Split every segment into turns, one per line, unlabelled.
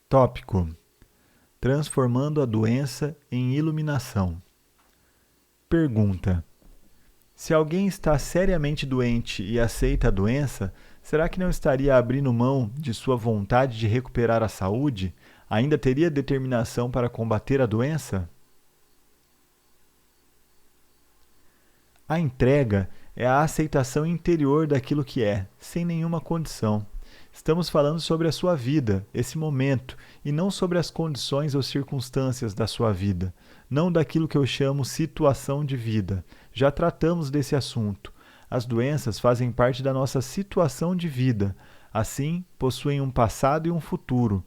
Tópico: transformando a doença em iluminação. Pergunta: se alguém está seriamente doente e aceita a doença, será que não estaria abrindo mão de sua vontade de recuperar a saúde? Ainda teria determinação para combater a doença? A entrega é a aceitação interior daquilo que é, sem nenhuma condição. Estamos falando sobre a sua vida, esse momento, e não sobre as condições ou circunstâncias da sua vida, não daquilo que eu chamo situação de vida. Já tratamos desse assunto. As doenças fazem parte da nossa situação de vida. Assim, possuem um passado e um futuro.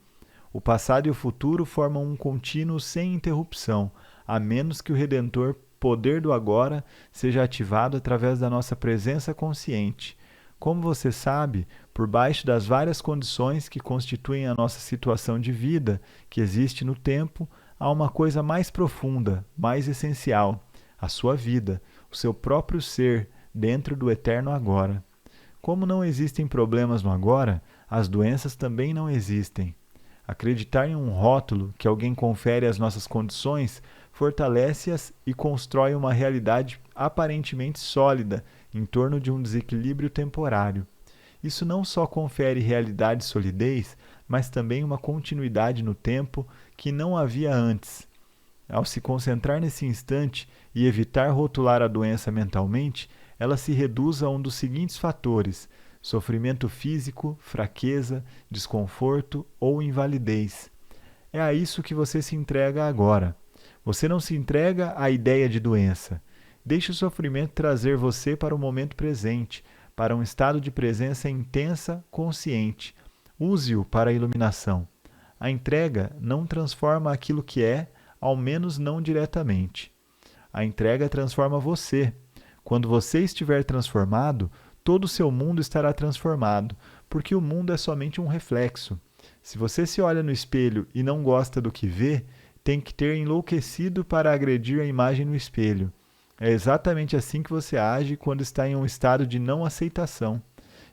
O passado e o futuro formam um contínuo sem interrupção, a menos que o Redentor poder do agora seja ativado através da nossa presença consciente. Como você sabe, por baixo das várias condições que constituem a nossa situação de vida, que existe no tempo, há uma coisa mais profunda, mais essencial: a sua vida, o seu próprio ser, dentro do eterno agora. Como não existem problemas no agora, as doenças também não existem. Acreditar em um rótulo que alguém confere às nossas condições fortalece-as e constrói uma realidade aparentemente sólida em torno de um desequilíbrio temporário. Isso não só confere realidade e solidez, mas também uma continuidade no tempo que não havia antes. Ao se concentrar nesse instante e evitar rotular a doença mentalmente, ela se reduz a um dos seguintes fatores: sofrimento físico, fraqueza, desconforto ou invalidez. É a isso que você se entrega agora. Você não se entrega à ideia de doença. Deixe o sofrimento trazer você para o momento presente, para um estado de presença intensa, consciente. Use-o para a iluminação. A entrega não transforma aquilo que é, ao menos não diretamente. A entrega transforma você. Quando você estiver transformado, todo o seu mundo estará transformado, porque o mundo é somente um reflexo. Se você se olha no espelho e não gosta do que vê, tem que ter enlouquecido para agredir a imagem no espelho. É exatamente assim que você age quando está em um estado de não aceitação.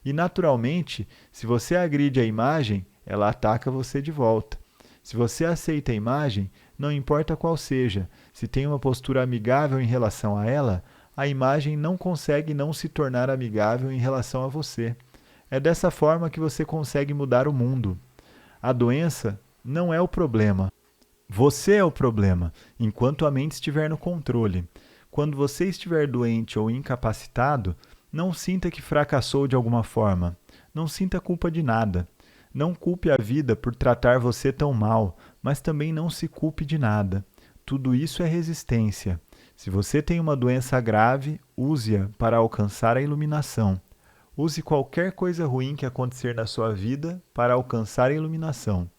E, naturalmente, se você agride a imagem, ela ataca você de volta. Se você aceita a imagem, não importa qual seja, se tem uma postura amigável em relação a ela, a imagem não consegue não se tornar amigável em relação a você. É dessa forma que você consegue mudar o mundo. A doença não é o problema. Você é o problema, enquanto a mente estiver no controle. Quando você estiver doente ou incapacitado, não sinta que fracassou de alguma forma. Não sinta culpa de nada. Não culpe a vida por tratar você tão mal, mas também não se culpe de nada. Tudo isso é resistência. Se você tem uma doença grave, use-a para alcançar a iluminação. Use qualquer coisa ruim que acontecer na sua vida para alcançar a iluminação.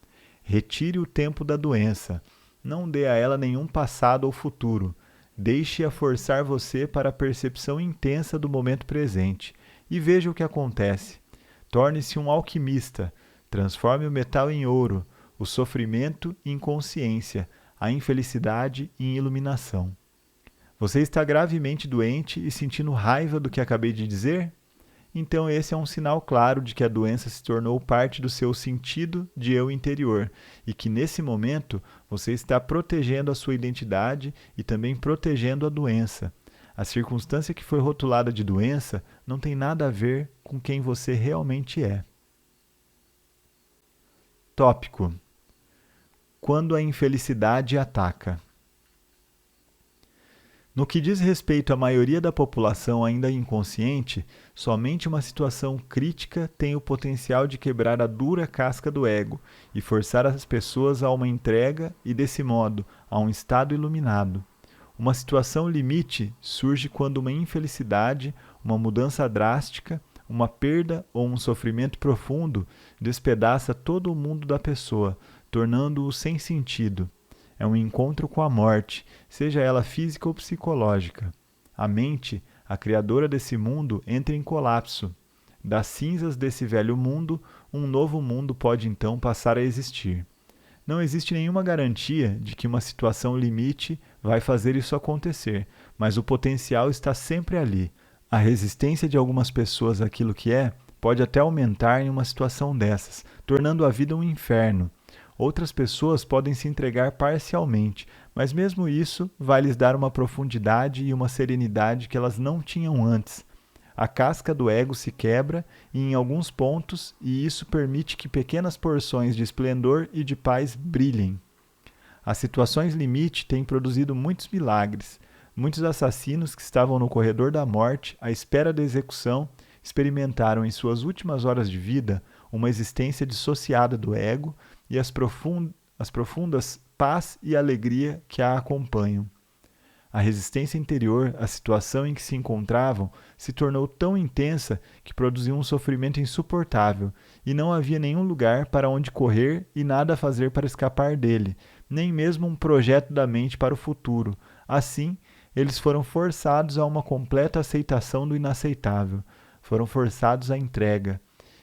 Retire o tempo da doença. Não dê a ela nenhum passado ou futuro. Deixe-a forçar você para a percepção intensa do momento presente e veja o que acontece. Torne-se um alquimista. Transforme o metal em ouro, o sofrimento em consciência, a infelicidade em iluminação. Você está gravemente doente e sentindo raiva do que acabei de dizer? Então esse é um sinal claro de que a doença se tornou parte do seu sentido de eu interior e que nesse momento você está protegendo a sua identidade e também protegendo a doença. A circunstância que foi rotulada de doença não tem nada a ver com quem você realmente é. Tópico: quando a infelicidade ataca. No que diz respeito à maioria da população ainda inconsciente, somente uma situação crítica tem o potencial de quebrar a dura casca do ego e forçar as pessoas a uma entrega e, desse modo, a um estado iluminado. Uma situação limite surge quando uma infelicidade, uma mudança drástica, uma perda ou um sofrimento profundo despedaça todo o mundo da pessoa, tornando-o sem sentido. É um encontro com a morte, seja ela física ou psicológica. A mente, a criadora desse mundo, entra em colapso. Das cinzas desse velho mundo, um novo mundo pode então passar a existir. Não existe nenhuma garantia de que uma situação limite vai fazer isso acontecer, mas o potencial está sempre ali. A resistência de algumas pessoas àquilo que é pode até aumentar em uma situação dessas, tornando a vida um inferno. Outras pessoas podem se entregar parcialmente, mas mesmo isso vai lhes dar uma profundidade e uma serenidade que elas não tinham antes. A casca do ego se quebra em alguns pontos e isso permite que pequenas porções de esplendor e de paz brilhem. As situações limite têm produzido muitos milagres. Muitos assassinos que estavam no corredor da morte, à espera da execução, experimentaram em suas últimas horas de vida uma existência dissociada do ego e as profundas paz e alegria que a acompanham. A resistência interior à situação em que se encontravam se tornou tão intensa que produziu um sofrimento insuportável, e não havia nenhum lugar para onde correr e nada a fazer para escapar dele, nem mesmo um projeto da mente para o futuro. Assim, eles foram forçados a uma completa aceitação do inaceitável, foram forçados à entrega.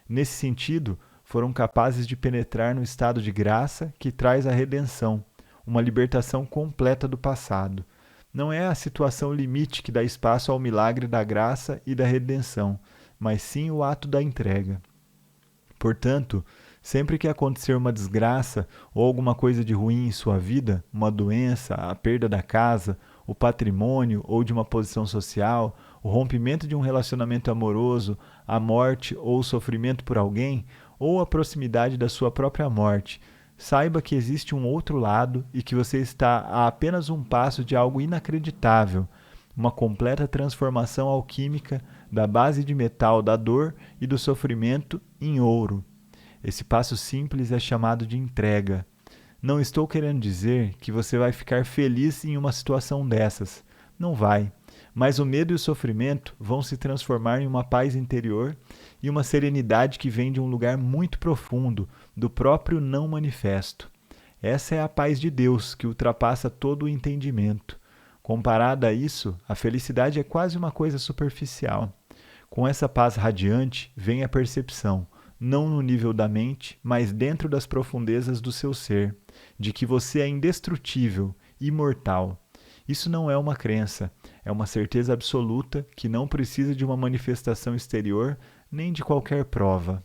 Nesse sentido, foram capazes de penetrar no estado de graça que traz a redenção, uma libertação completa do passado. Não é a situação limite que dá espaço ao milagre da graça e da redenção, mas sim o ato da entrega. Portanto, sempre que acontecer uma desgraça ou alguma coisa de ruim em sua vida, uma doença, a perda da casa, o patrimônio ou de uma posição social, o rompimento de um relacionamento amoroso, a morte ou o sofrimento por alguém, ou a proximidade da sua própria morte, saiba que existe um outro lado e que você está a apenas um passo de algo inacreditável, uma completa transformação alquímica da base de metal da dor e do sofrimento em ouro. Esse passo simples é chamado de entrega. Não estou querendo dizer que você vai ficar feliz em uma situação dessas. Não vai. Mas o medo e o sofrimento vão se transformar em uma paz interior e uma serenidade que vem de um lugar muito profundo, do próprio não manifesto. Essa é a paz de Deus que ultrapassa todo o entendimento. Comparada a isso, a felicidade é quase uma coisa superficial. Com essa paz radiante vem a percepção, não no nível da mente, mas dentro das profundezas do seu ser, de que você é indestrutível, imortal. Isso não é uma crença, é uma certeza absoluta que não precisa de uma manifestação exterior nem de qualquer prova.